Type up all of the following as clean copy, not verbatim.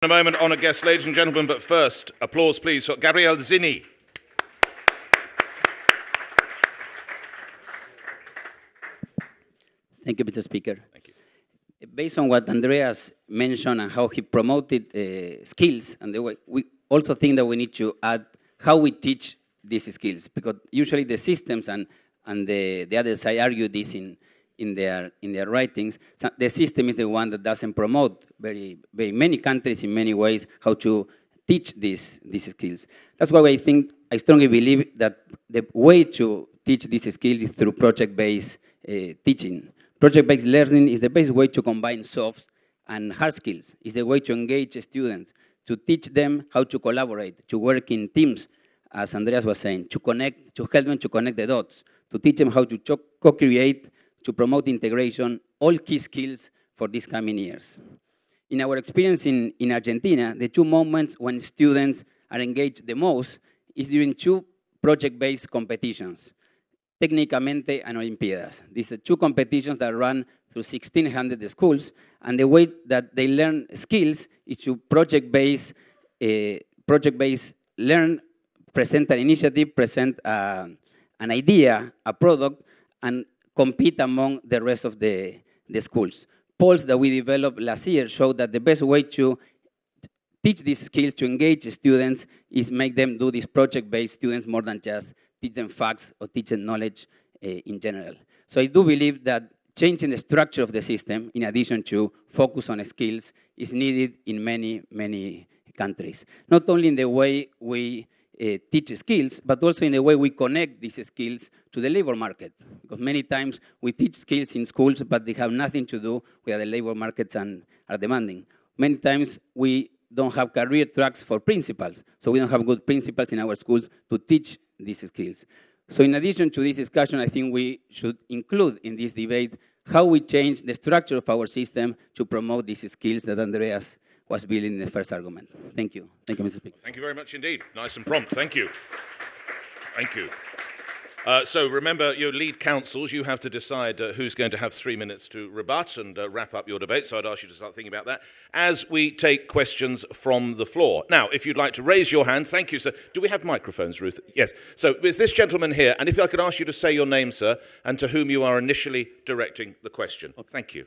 In a moment, honoured guests, ladies and gentlemen, but first, applause please for Gabriele Zinni. Thank you, Mr. Speaker. Thank you. Based on what Andreas mentioned and how he promoted skills, and the way we also think that we need to add how we teach these skills, because usually the systems and the other side argue this in their writings. So the system is the one that doesn't promote very many countries in many ways how to teach these skills. That's why I strongly believe that the way to teach these skills is through project-based teaching. Project-based learning is the best way to combine soft and hard skills. It's the way to engage students, to teach them how to collaborate, to work in teams, as Andreas was saying, to help them to connect the dots, to teach them how to co-create, to promote integration, all key skills for these coming years. In our experience in Argentina, the two moments when students are engaged the most is during two project-based competitions, Técnicamente and Olimpiadas. These are two competitions that run through 1,600 schools, and the way that they learn skills is to project-based learn, present an initiative, present an idea, a product, and compete among the rest of the schools. Polls that we developed last year show that the best way to teach these skills, to engage students, is make them do these project-based students more than just teach them facts or teach them knowledge in general. So I do believe that changing the structure of the system, in addition to focus on skills, is needed in many countries. Not only in the way we teach skills, but also in the way we connect these skills to the labor market. Because many times we teach skills in schools, but they have nothing to do with the labor markets and are demanding. Many times we don't have career tracks for principals, so we don't have good principals in our schools to teach these skills. So in addition to this discussion, I think we should include in this debate how we change the structure of our system to promote these skills that Andreas was building in the first argument. Thank you. Thank you, Mr. Speaker. Thank you very much indeed. Nice and prompt. Thank you. Thank you. So remember, your lead counsels, you have to decide who's going to have 3 minutes to rebut and wrap up your debate, so I'd ask you to start thinking about that as we take questions from the floor. Now, if you'd like to raise your hand, thank you, sir. Do we have microphones, Ruth? Yes. So it's this gentleman here, and if I could ask you to say your name, sir, and to whom you are initially directing the question. Okay. Thank you.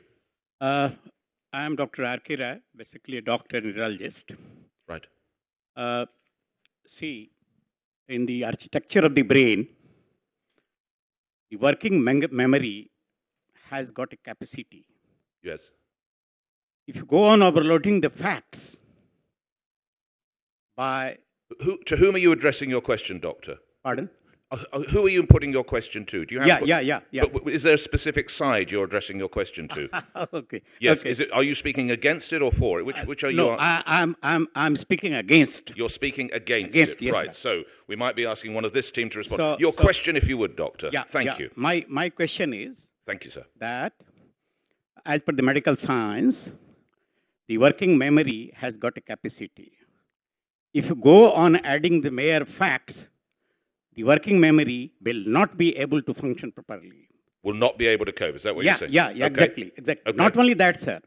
I am Dr. R.K. Rai, basically a doctor and neurologist. Right. See, in the architecture of the brain, the working memory has got a capacity. Yes. If you go on overloading the facts by... To whom are you addressing your question, doctor? Pardon? Who are you putting your question to? Do you have Yeah. But is there a specific side you're addressing your question to? Okay. Yes. Okay. Are you speaking against it or for it? Which are you? No, I'm speaking against. You're speaking against it, yes, right? sir. So we might be asking one of this team to respond. So- Your question, if you would, doctor. Yeah. Thank you. My question is Thank you, sir. that, as per the medical science, the working memory has got a capacity. If you go on adding the mere facts, the working memory will not be able to function properly. Will not be able to cope. Is that what you're saying? Yeah, Okay. exactly. Okay. Not only that, sir.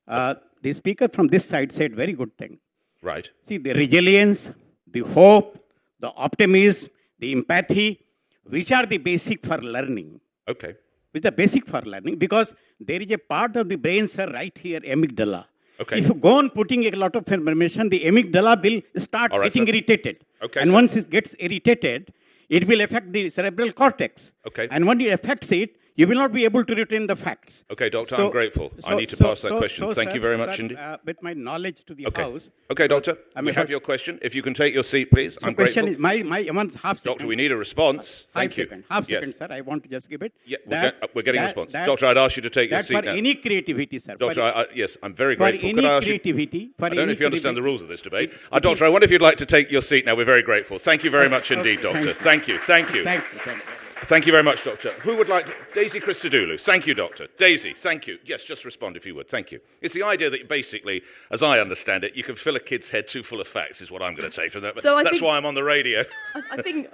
The speaker from this side said very good thing. Right. See, the resilience, the hope, the optimism, the empathy, which are the basic for learning. Okay. Which are basic for learning, because there is a part of the brain, sir, right here, amygdala. Okay. If you go on putting a lot of information, the amygdala will start All right, getting sir. irritated. Okay, and sir. once it gets irritated, it will affect the cerebral cortex. Okay. And when it affects it, you will not be able to retain the facts. Okay, doctor, So- I'm grateful. I so- need to so- pass that so- question. so, Thank sir, you very much sir, indeed. With my knowledge to the Okay. House. Okay, doctor, I we mean, have your question. If you can take your seat, please. So I'm question grateful. is, my one half second. Doctor, we need a response. Thank you. Half Yes. second, sir. I want to just give it. Yeah, That- we're getting a that- response. that- Doctor, I'd ask you to take your that seat for now. any creativity, sir. Doctor, yes, I'm very for grateful. any Could I ask you? creativity. I don't know if you understand the rules of this debate. Doctor, I wonder if you'd like to take your seat now. We're very grateful. Thank you very much indeed, doctor. Thank you. Thank you. Thank you. Thank you very much, doctor. Who would like to? Daisy Christodoulou. Thank you, doctor. Daisy, thank you. Yes, just respond if you would. Thank you. It's the idea that basically, as I understand it, you can fill a kid's head too full of facts, is what I'm going to take from that. So That's why I'm on the radio. I think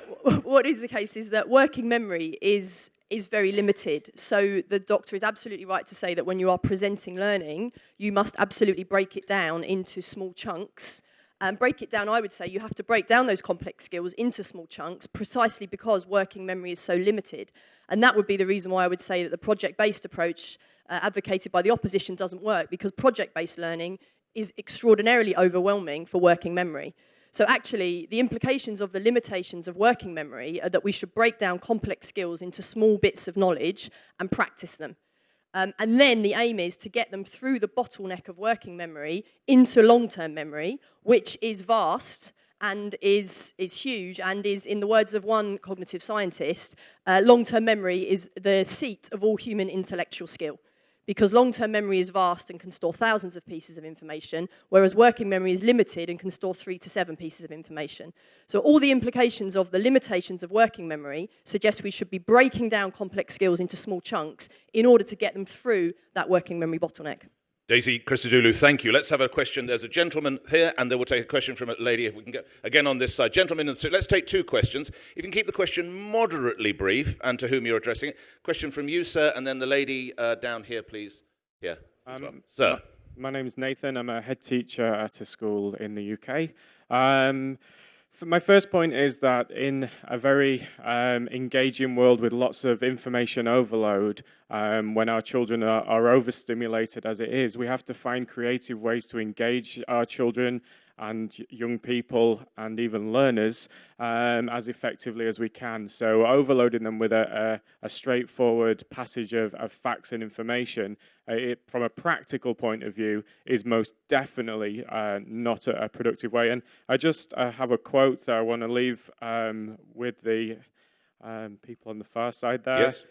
what is the case is that working memory is is very limited. So the doctor is absolutely right to say that when you are presenting learning, you must absolutely break it down into small chunks. And break it down, I would say, you have to break down those complex skills into small chunks precisely because working memory is so limited. And that would be the reason why I would say that the project-based approach advocated by the opposition doesn't work, because project-based learning is extraordinarily overwhelming for working memory. So actually, the implications of the limitations of working memory are that we should break down complex skills into small bits of knowledge and practice them. And then the aim is to get them through the bottleneck of working memory into long-term memory, which is vast and is huge and is, in the words of one cognitive scientist, long-term memory is the seat of all human intellectual skill. Because long-term memory is vast and can store thousands of pieces of information, whereas working memory is limited and can store 3 to 7 pieces of information. So all the implications of the limitations of working memory suggest we should be breaking down complex skills into small chunks in order to get them through that working memory bottleneck. Daisy Christodoulou, thank you. Let's have a question. There's a gentleman here, and then we'll take a question from a lady, if we can get again on this side. Gentlemen, so let's take 2 questions. You can keep the question moderately brief, and to whom you're addressing it. Question from you, sir, and then the lady down here, please. Here, as well. Sir. My name is Nathan. I'm a head teacher at a school in the UK. My first point is that in a very engaging world with lots of information overload, when our children are overstimulated as it is, we have to find creative ways to engage our children and young people and even learners as effectively as we can. So overloading them with a straightforward passage of facts and information, from a practical point of view, is most definitely not a productive way. And I just have a quote that I want to leave with the people on the far side there. Yes,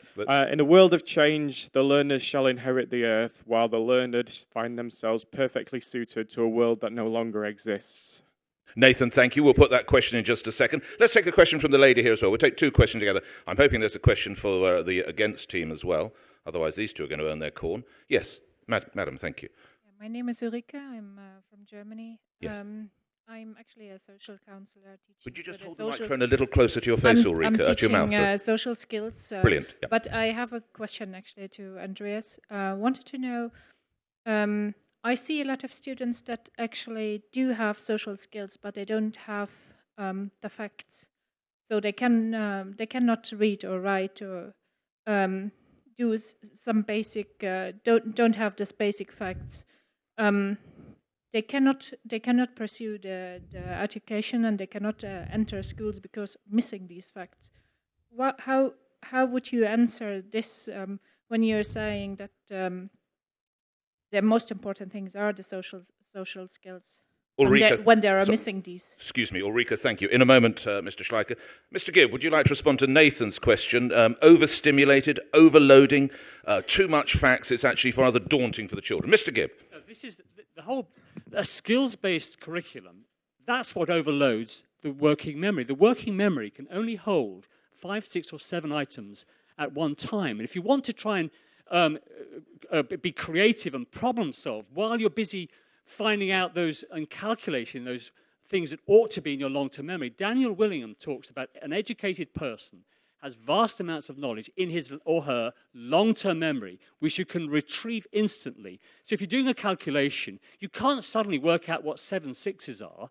in a world of change, the learners shall inherit the earth, while the learned find themselves perfectly suited to a world that no longer exists. Nathan, thank you. We'll put that question in just a second. Let's take a question from the lady here as well. We'll take 2 questions together. I'm hoping there's a question for the against team as well. Otherwise, these 2 are going to earn their corn. Yes, madam, thank you. My name is Ulrike. I'm from Germany. Yes. I'm actually a social counselor teaching. Would you just hold the microphone a little closer to your face, Ulrike, at your mouth? I'm teaching social skills. Brilliant. Yeah. But I have a question actually to Andreas. Wanted to know, I see a lot of students that actually do have social skills, but they don't have the facts. So they cannot read or write or do some basic, don't have this basic facts. They cannot pursue the education, and they cannot enter schools because missing these facts. How would you answer this when you're saying that the most important things are the social skills? Ulrike, when they are missing these. Excuse me, Ulrike, thank you. In a moment, Mr. Schleicher. Mr. Gibb, would you like to respond to Nathan's question? Overstimulated, overloading, too much facts, it's actually rather daunting for the children. Mr. Gibb. This is the whole skills-based curriculum. That's what overloads the working memory. The working memory can only hold 5, 6, or 7 items at one time. And if you want to try and be creative and problem solve while you're busy finding out those and calculating those things that ought to be in your long-term memory, Daniel Willingham talks about an educated person has vast amounts of knowledge in his or her long-term memory, which you can retrieve instantly. So if you're doing a calculation, you can't suddenly work out what 7 6s are.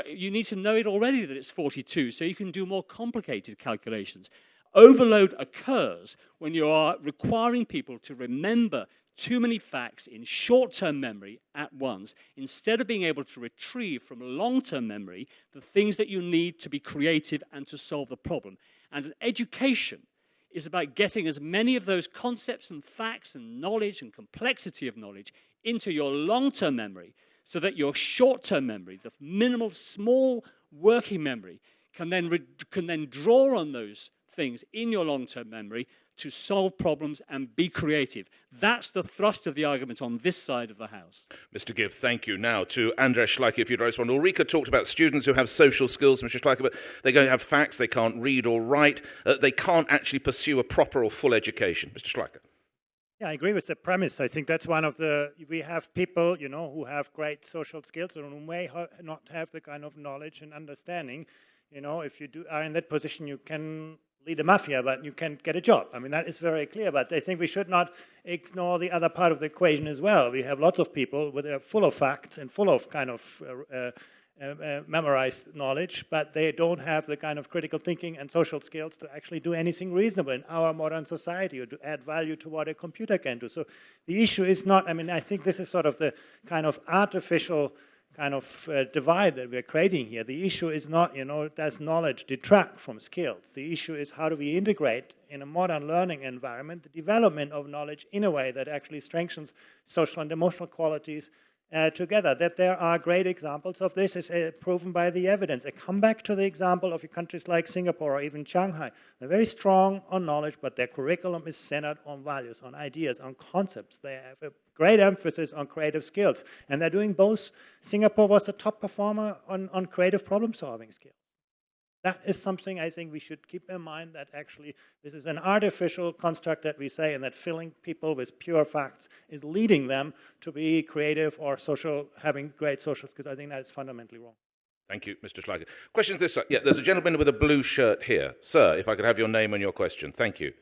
You need to know it already that it's 42, so you can do more complicated calculations. Overload occurs when you are requiring people to remember too many facts in short-term memory at once, instead of being able to retrieve from long-term memory the things that you need to be creative and to solve the problem. And an education is about getting as many of those concepts and facts and knowledge and complexity of knowledge into your long-term memory, so that your short-term memory, the minimal, small working memory, can then draw on those things in your long-term memory to solve problems and be creative. That's the thrust of the argument on this side of the House. Mr. Gibb, thank you. Now to Andreas Schleicher, if you'd respond. Ulrike talked about students who have social skills, Mr. Schleicher, but they're going to have facts, they can't read or write, they can't actually pursue a proper or full education. Mr. Schleicher. Yeah, I agree with the premise. I think that's one of the, we have people, you know, who have great social skills and who may not have the kind of knowledge and understanding. You know, if you are in that position, you can lead a mafia, but you can get a job. I mean, that is very clear, but I think we should not ignore the other part of the equation as well. We have lots of people who are full of facts and full of kind of memorized knowledge, but they don't have the kind of critical thinking and social skills to actually do anything reasonable in our modern society or to add value to what a computer can do. So the issue is not, I mean, I think this is sort of the kind of artificial kind of divide that we're creating here. The issue is not, does knowledge detract from skills? The issue is how do we integrate in a modern learning environment the development of knowledge in a way that actually strengthens social and emotional qualities together. That there are great examples of this is proven by the evidence. I come back to the example of countries like Singapore or even Shanghai. They're very strong on knowledge, but their curriculum is centered on values, on ideas, on concepts. They have a great emphasis on creative skills. And they're doing both. Singapore was the top performer on creative problem-solving skills. That is something I think we should keep in mind, that actually this is an artificial construct that we say, and that filling people with pure facts is leading them to be creative or social, having great social skills. I think that is fundamentally wrong. Thank you, Mr. Schleicher. Questions this side? Yeah, there's a gentleman with a blue shirt here. Sir, if I could have your name and your question. Thank you.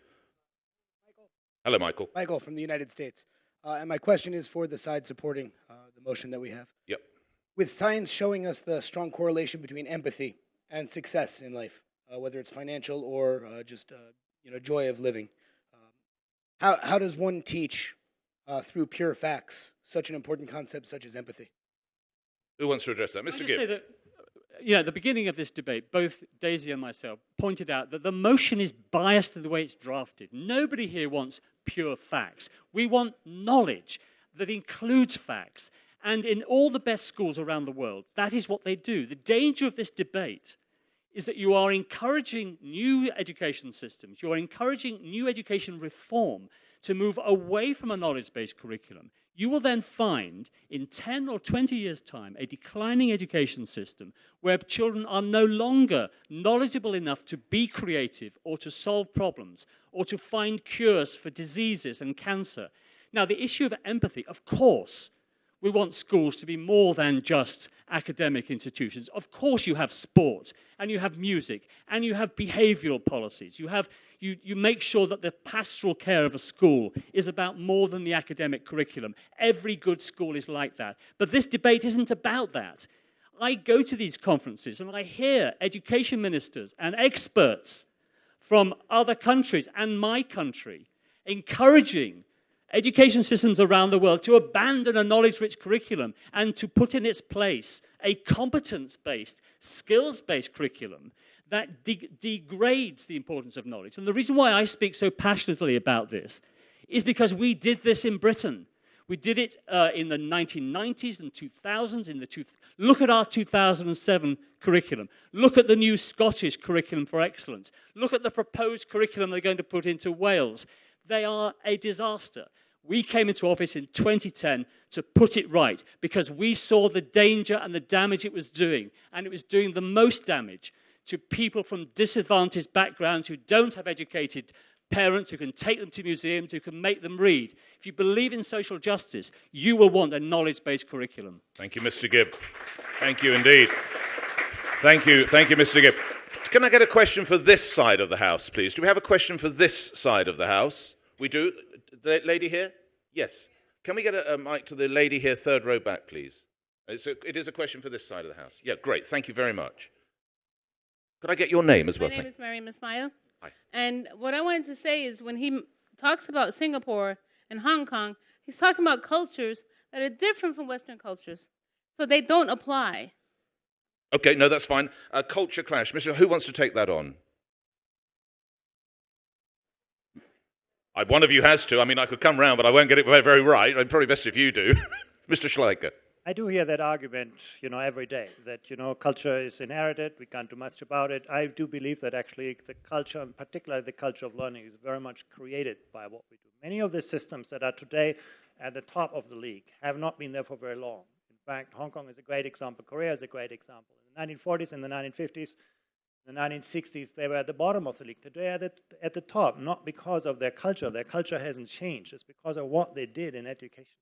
Michael. Hello, Michael. Michael from the United States. And my question is for the side supporting the motion that we have. Yep. With science showing us the strong correlation between empathy and success in life, whether it's financial or just joy of living, how does one teach through pure facts such an important concept such as empathy? Who wants to address that? Mr. Gibb. Gibb. Say that, at the beginning of this debate, both Daisy and myself pointed out that the motion is biased in the way it's drafted. Nobody here wants pure facts. We want knowledge that includes facts. And in all the best schools around the world, that is what they do. The danger of this debate is that you are encouraging new education systems, you are encouraging new education reform to move away from a knowledge-based curriculum. You will then find, in 10 or 20 years' time, a declining education system where children are no longer knowledgeable enough to be creative or to solve problems or to find cures for diseases and cancer. Now, the issue of empathy, of course, we want schools to be more than just academic institutions. Of course you have sport, and you have music, and you have behavioral policies. You make sure that the pastoral care of a school is about more than the academic curriculum. Every good school is like that. But this debate isn't about that. I go to these conferences, and I hear education ministers and experts from other countries and my country encouraging education systems around the world to abandon a knowledge-rich curriculum and to put in its place a competence-based, skills-based curriculum that degrades the importance of knowledge. And the reason why I speak so passionately about this is because we did this in Britain. We did it in the 1990s and 2000s. Look at our 2007 curriculum. Look at the new Scottish Curriculum for Excellence. Look at the proposed curriculum they're going to put into Wales. They are a disaster. We came into office in 2010 to put it right because we saw the danger and the damage it was doing. And it was doing the most damage to people from disadvantaged backgrounds who don't have educated parents who can take them to museums, who can make them read. If you believe in social justice, you will want a knowledge-based curriculum. Thank you, Mr. Gibb. Thank you indeed. Thank you, Mr. Gibb. Can I get a question for this side of the House, please? Do we have a question for this side of the House? We do. The lady here? Yes. Can we get a mic to the lady here, third row back, please? It is a question for this side of the House. Yeah, great. Thank you very much. Could I get your name as well? My name is Mariam Ismail. Hi. And what I wanted to say is when he talks about Singapore and Hong Kong, he's talking about cultures that are different from Western cultures. So they don't apply. Okay, no, that's fine. Culture clash. Who wants to take that on? One of you has to. I mean, I could come round, but I won't get it very right. It's probably best if you do. Mr. Schleicher. I do hear that argument, every day, that, culture is inherited, we can't do much about it. I do believe that actually the culture, and particularly the culture of learning, is very much created by what we do. Many of the systems that are today at the top of the league have not been there for very long. In fact, Hong Kong is a great example. Korea is a great example. In the 1940s and the 1950s, in the 1960s, they were at the bottom of the league. Today, they're at the top, not because of their culture. Their culture hasn't changed. It's because of what they did in education.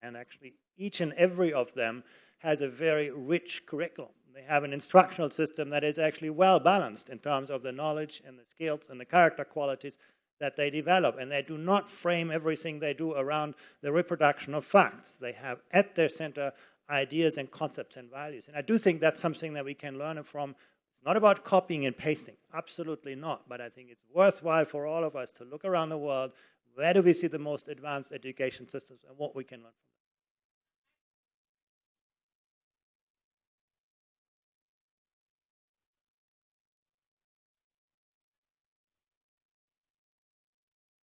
And actually, each and every of them has a very rich curriculum. They They have an instructional system that is actually well balanced in terms of the knowledge and the skills and the character qualities that they develop. And they do not frame everything they do around the reproduction of facts. They have at their center ideas and concepts and values. And I do think that's something that we can learn from. It's not about copying and pasting, absolutely not. But I think it's worthwhile for all of us to look around the world. Where do we see the most advanced education systems and what we can learn from them?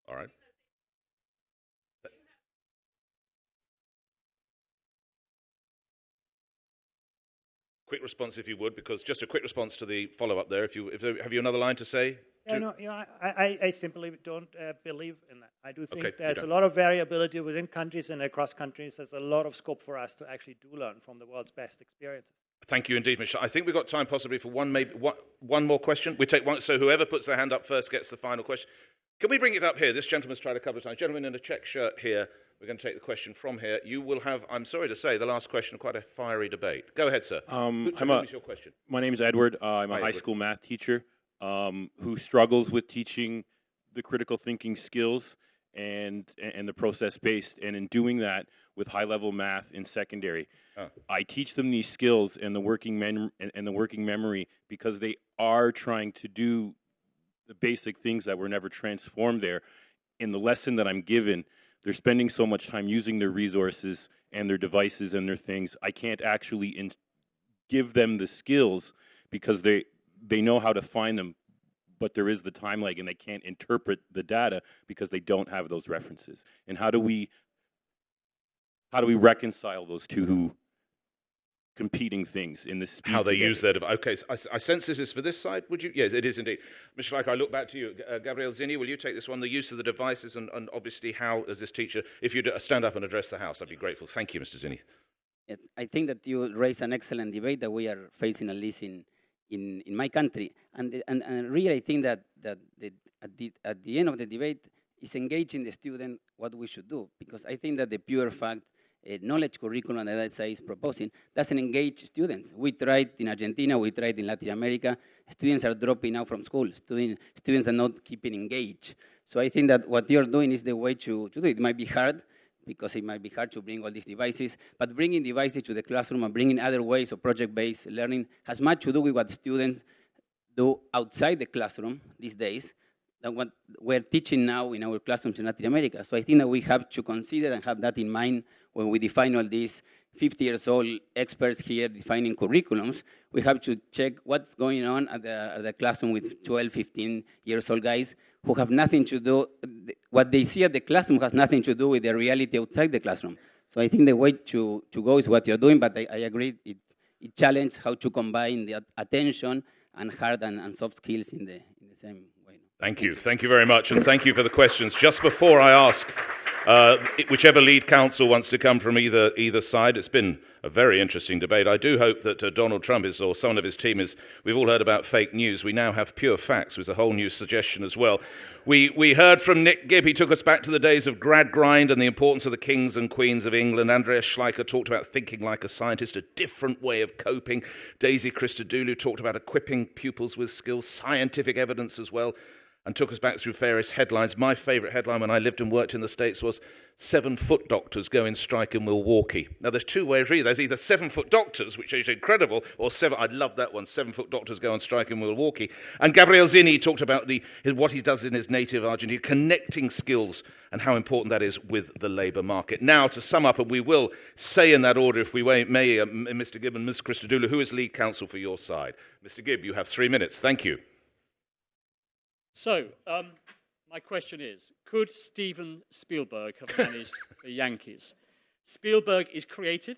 All right. Quick response, if you would, because just a quick response to the follow-up there. Have you another line to say? Yeah, no, I simply don't believe in that. I do think Okay, there's a lot of variability within countries and across countries. There's a lot of scope for us to actually do learn from the world's best experiences. Thank you indeed, Michelle. I think we've got time possibly for one more question. We take one, so whoever puts their hand up first gets the final question. Can we bring it up here? This gentleman's tried a couple of times. Gentleman in a check shirt here. We're going to take the question from here. You will have, I'm sorry to say, the last question, quite a fiery debate. Go ahead, sir. What is your question? My name is Edward. I'm a high school math teacher who struggles with teaching the critical thinking skills and the process-based, and in doing that with high-level math in secondary. I teach them these skills and the working memory because they are trying to do the basic things that were never transformed there. In the lesson that I'm given, they're spending so much time using their resources and their devices and their things. I can't actually give them the skills because they know how to find them, but there is the time lag and they can't interpret the data because they don't have those references. And how do we reconcile those two competing things in this? How they use their device. Okay, so I sense this is for this side. Would you? Yes, it is indeed. Mr. Schleicher, I look back to you. Gabriel Zinni, will you take this one? The use of the devices and obviously how, as this teacher, if you'd stand up and address the House, I'd be grateful. Thank you, Mr. Zinni. I think that you raise an excellent debate that we are facing, at least in my country. And really, I think that at the end of the debate is engaging the student what we should do. Because I think that the pure fact knowledge curriculum that ISA is proposing doesn't engage students. We tried in Argentina, we tried in Latin America. Students are dropping out from school. Students are not keeping engaged. So I think that what you're doing is the way to do it. It might be hard, because it might be hard to bring all these devices, but bringing devices to the classroom and bringing other ways of project-based learning has much to do with what students do outside the classroom these days than what we're teaching now in our classrooms in Latin America. So I think that we have to consider and have that in mind when we define all these 50 years old experts here defining curriculums. We have to check what's going on at the classroom with 12, 15 years old guys who have nothing to do, what they see at the classroom has nothing to do with the reality outside the classroom. So I think the way to go is what you're doing, but I agree, it challenges how to combine the attention and hard and soft skills in the same way. Thank you very much, and thank you for the questions. Just before I ask whichever lead counsel wants to come from either side, it's been a very interesting debate. I do hope that Donald Trump or someone of his team is, we've all heard about fake news. We now have pure facts, was a whole new suggestion as well. We heard from Nick Gibb. He took us back to the days of Gradgrind and the importance of the kings and queens of England. Andreas Schleicher talked about thinking like a scientist, a different way of coping. Daisy Christodoulou talked about equipping pupils with skills, scientific evidence as well, and took us back through various headlines. My favourite headline when I lived and worked in the States was 7-foot doctors go in strike in Milwaukee. Now, there's two ways really. There's either 7-foot doctors, which is incredible, or I love that one, 7-foot doctors go on strike in Milwaukee. And Gabriel Zinni talked about what he does in his native Argentina, connecting skills and how important that is with the labour market. Now, to sum up, and we will say in that order, if we may, Mr. Gibb and Ms. Christodoulou, who is lead counsel for your side? Mr. Gibb, you have 3 minutes. Thank you. So, my question is, could Steven Spielberg have managed the Yankees? Spielberg is creative.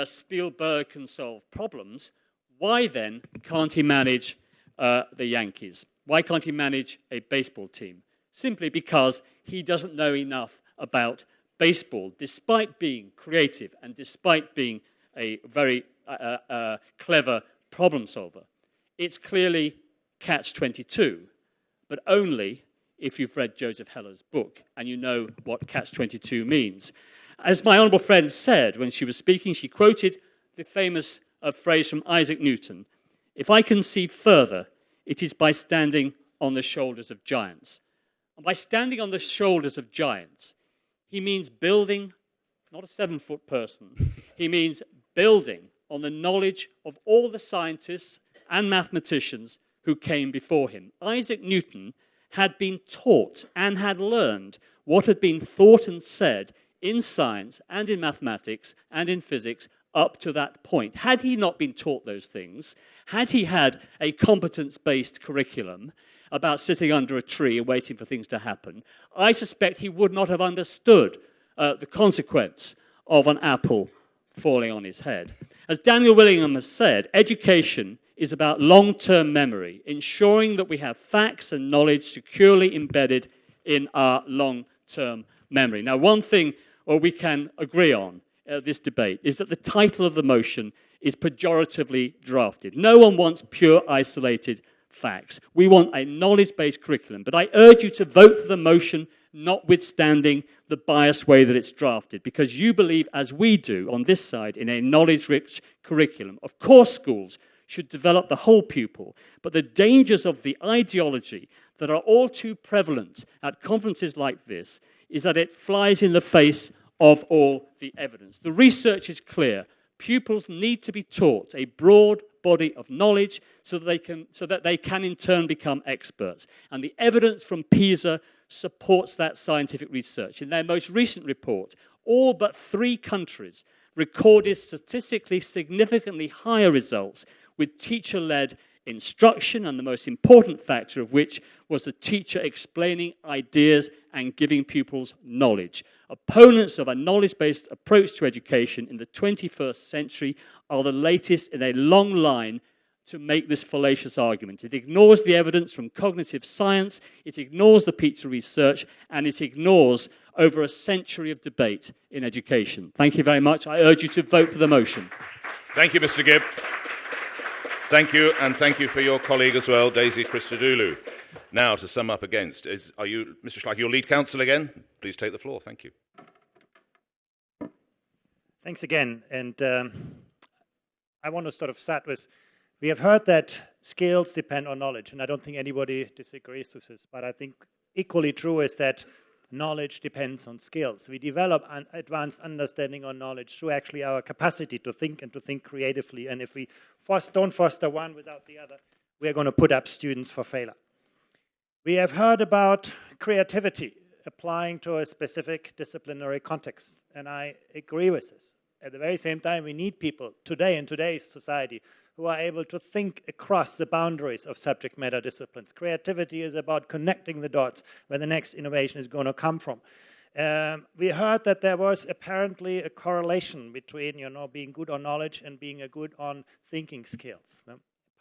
Spielberg can solve problems. Why then can't he manage the Yankees? Why can't he manage a baseball team? Simply because he doesn't know enough about baseball, despite being creative and despite being a very clever problem solver. It's clearly catch-22. But only if you've read Joseph Heller's book and you know what catch-22 means. As my honourable friend said when she was speaking, she quoted the famous a phrase from Isaac Newton. If I can see further, it is by standing on the shoulders of giants. And by standing on the shoulders of giants, he means building, not a 7-foot person, he means building on the knowledge of all the scientists and mathematicians who came before him. Isaac Newton had been taught and had learned what had been thought and said in science and in mathematics and in physics up to that point. Had he not been taught those things, had he had a competence-based curriculum about sitting under a tree and waiting for things to happen, I suspect he would not have understood the consequence of an apple falling on his head. As Daniel Willingham has said, education is about long-term memory, ensuring that we have facts and knowledge securely embedded in our long-term memory. Now, one thing we can agree on this debate is that the title of the motion is pejoratively drafted. No one wants pure, isolated facts. We want a knowledge-based curriculum. But I urge you to vote for the motion, notwithstanding the biased way that it's drafted, because you believe, as we do on this side, in a knowledge-rich curriculum. Of course, schools should develop the whole pupil, but the dangers of the ideology that are all too prevalent at conferences like this is that it flies in the face of all the evidence. The research is clear. Pupils need to be taught a broad body of knowledge so that they can in turn become experts. And the evidence from PISA supports that scientific research. In their most recent report, all but 3 countries recorded statistically significantly higher results with teacher-led instruction, and the most important factor of which was the teacher explaining ideas and giving pupils knowledge. Opponents of a knowledge-based approach to education in the 21st century are the latest in a long line to make this fallacious argument. It ignores the evidence from cognitive science, it ignores the PISA research, and it ignores over a century of debate in education. Thank you very much. I urge you to vote for the motion. Thank you, Mr. Gibb. Thank you, and thank you for your colleague as well, Daisy Christodoulou. Now, to sum up against, are you, Mr. Schleicher, your lead counsel again? Please take the floor. Thank you. Thanks again. And I want to sort of start with, we have heard that skills depend on knowledge, and I don't think anybody disagrees with this, but I think equally true is that knowledge depends on skills. We develop an advanced understanding on knowledge through actually our capacity to think and to think creatively. And if we don't foster one without the other, we are going to put up students for failure. We have heard about creativity applying to a specific disciplinary context, and I agree with this. At the very same time, we need people today in today's society who are able to think across the boundaries of subject matter disciplines. Creativity is about connecting the dots where the next innovation is going to come from. We heard that there was apparently a correlation between, being good on knowledge and being good on thinking skills,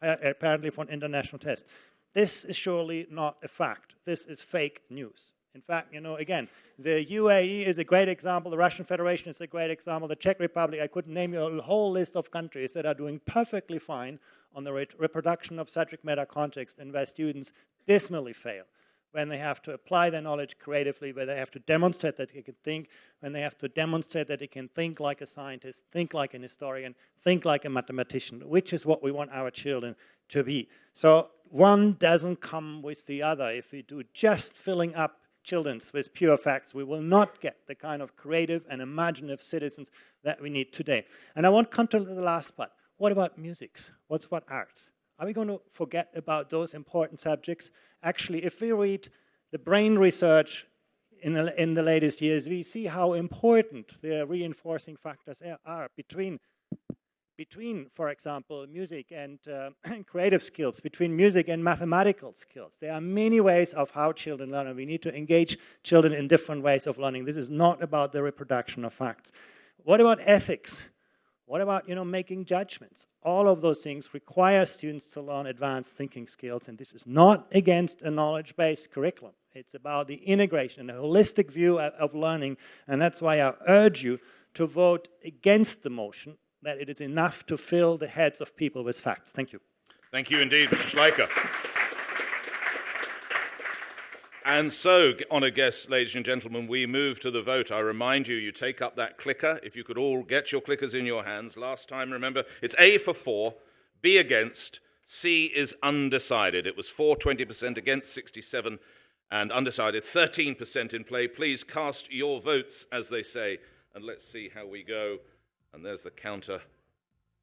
apparently from international tests. This is surely not a fact. This is fake news. In fact, again, the UAE is a great example. The Russian Federation is a great example. The Czech Republic, I could name you a whole list of countries that are doing perfectly fine on the reproduction of subject matter context, and where students dismally fail when they have to apply their knowledge creatively, where they have to demonstrate that they can think, when they have to demonstrate that they can think like a scientist, think like an historian, think like a mathematician, which is what we want our children to be. So one doesn't come with the other. If we do just filling up children with pure facts, we will not get the kind of creative and imaginative citizens that we need today. And I want to come to the last part. What about musics? What about arts? Are we going to forget about those important subjects? Actually, if we read the brain research in the latest years, we see how important the reinforcing factors are between, for example, music and creative skills, between music and mathematical skills. There are many ways of how children learn, and we need to engage children in different ways of learning. This is not about the reproduction of facts. What about ethics? What about, making judgments? All of those things require students to learn advanced thinking skills, and this is not against a knowledge-based curriculum. It's about the integration, a holistic view of learning, and that's why I urge you to vote against the motion, that it is enough to fill the heads of people with facts. Thank you. Thank you indeed, Mr. Schleicher. And so, honoured guests, ladies and gentlemen, we move to the vote. I remind you, you take up that clicker. If you could all get your clickers in your hands. Last time, remember, it's A for 4, B against, C is undecided. It was 20% against 67, and undecided 13% in play. Please cast your votes, as they say, and let's see how we go. And there's the counter.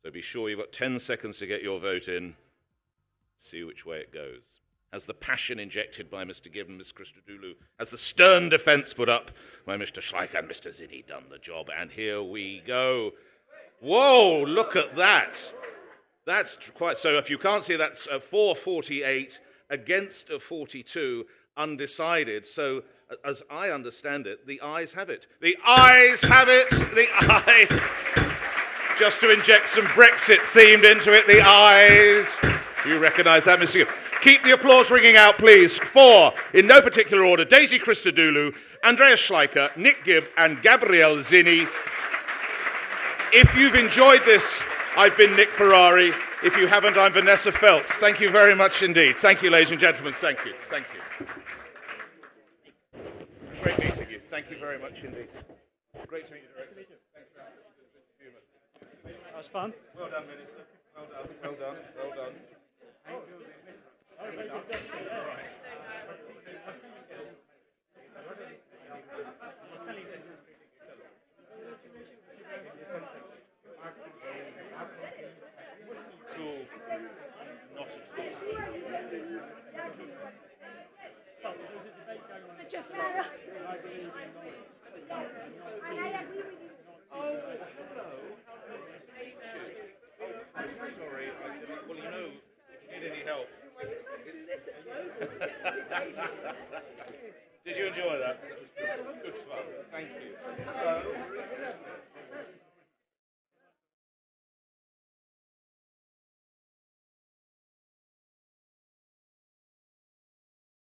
So be sure you've got 10 seconds to get your vote in. See which way it goes. Has the passion injected by Mr. Gibbon, Ms. Christodoulou, has the stern defence put up by Mr. Schleicher and Mr. Zinni done the job? And here we go. Whoa, look at that. That's quite, so if you can't see, that's 448 against a 42, undecided. So as I understand it, the ayes have it. The ayes have it. The ayes. Just to inject some Brexit themed into it, the ayes. Do you recognise that, Mr. Gibbon? Keep the applause ringing out, please, for, in no particular order, Daisy Christodoulou, Andreas Schleicher, Nick Gibb, and Gabriele Zinni. If you've enjoyed this, I've been Nick Ferrari. If you haven't, I'm Vanessa Feltz. Thank you very much indeed. Thank you, ladies and gentlemen. Thank you. Thank you. Great meeting you. Thank you very much indeed. Great to meet you, Director. Thanks for having such a good humour. That was fun. Well done, Minister. Well done. Well done. Well done. Thank you. Cool. Not at all. Oh, hello. I'm sorry. Well, you know, if you need any help. Did you enjoy that? Good fun. Thank you.